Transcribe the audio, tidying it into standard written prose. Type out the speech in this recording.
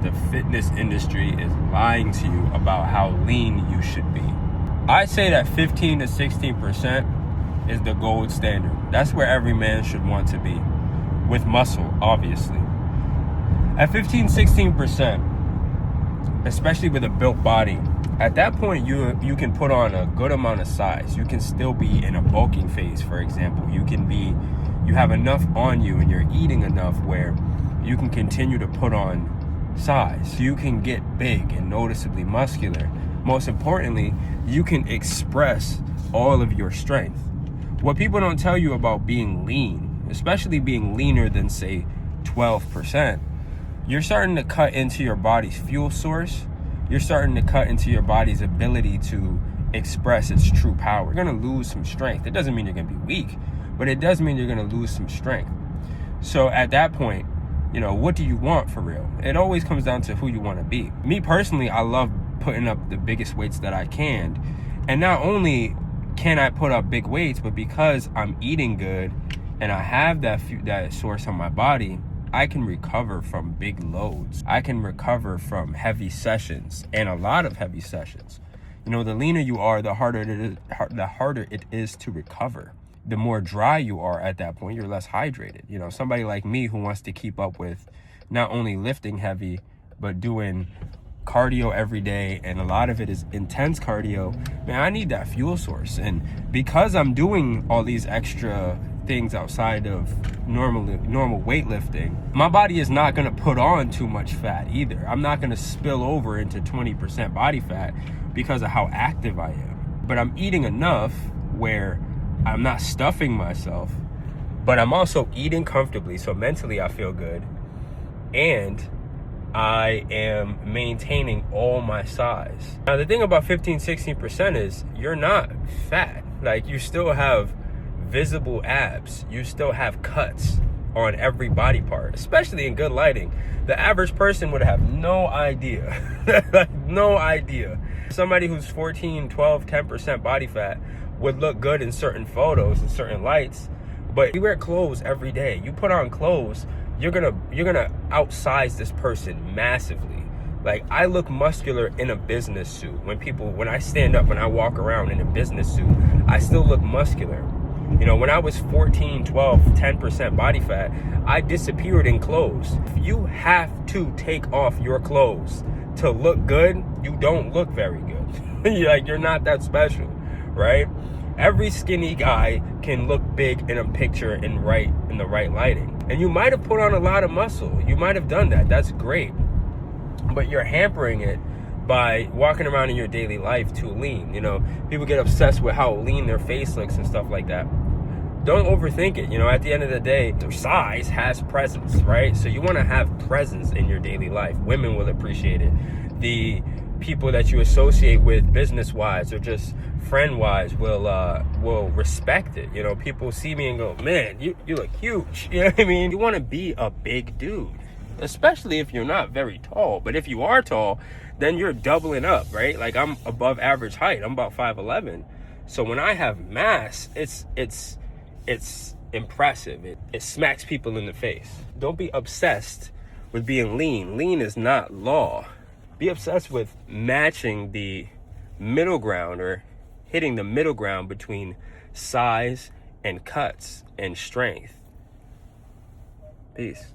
the fitness industry is lying to you about how lean you should be. I say that 15 to 16% is the gold standard. That's where every man should want to be, with muscle, obviously. At 15, 16%, especially with a built body, at that point, you can put on a good amount of size. You can still be in a bulking phase, for example. You have enough on you and you're eating enough where you can continue to put on size. You can get big and noticeably muscular. Most importantly, you can express all of your strength. What people don't tell you about being lean, especially being leaner than, say, 12%, you're starting to cut into your body's fuel source. You're starting to cut into your body's ability to express its true power. You're going to lose some strength. It doesn't mean you're going to be weak, but it does mean you're going to lose some strength. So at that point, what do you want for real? It always comes down to who you want to be. Me personally, I love putting up the biggest weights that I can. And not only can I put up big weights, but because I'm eating good and I have that source on my body, I can recover from big loads. I can recover from heavy sessions, and a lot of heavy sessions. The leaner you are, the harder it is to recover. The more dry you are at that point, you're less hydrated. Somebody like me who wants to keep up with not only lifting heavy, but doing cardio every day, and a lot of it is intense cardio, man, I need that fuel source. And because I'm doing all these extra things outside of normal weightlifting, my body is not going to put on too much fat either. I'm not going to spill over into 20% body fat because of how active I am. But I'm eating enough where I'm not stuffing myself, but I'm also eating comfortably, so mentally I feel good, and I am maintaining all my size. Now the thing about 15, 16% is you're not fat. Like, you still have visible abs, you still have cuts on every body part, especially in good lighting. The average person would have no idea. Like, no idea. Somebody who's 14, 12, 10% body fat would look good in certain photos and certain lights, but you wear clothes every day. You put on clothes, you're gonna outsize this person massively. Like, I look muscular in a business suit. When I stand up and I walk around in a business suit, I still look muscular. When I was 14, 12, 10% body fat, I disappeared in clothes. If you have to take off your clothes to look good, you don't look very good. You're not that special, right? Every skinny guy can look big in a picture in the right lighting. And you might have put on a lot of muscle. You might have done that. That's great. But you're hampering it by walking around in your daily life too lean. People get obsessed with how lean their face looks and stuff like that. Don't overthink it. At the end of the day, their size has presence, right? So you want to have presence in your daily life. Women will appreciate it. The people that you associate with business-wise or just friend-wise will respect it. People see me and go, man, you look huge. You know what I mean? You want to be a big dude, especially if you're not very tall. But if you are tall, then you're doubling up, right? Like, I'm above average height. I'm about 5'11". So when I have mass, it's impressive. It smacks people in the face. Don't be obsessed with being lean. Lean is not law. Be obsessed with matching the middle ground, or hitting the middle ground between size and cuts and strength. Peace.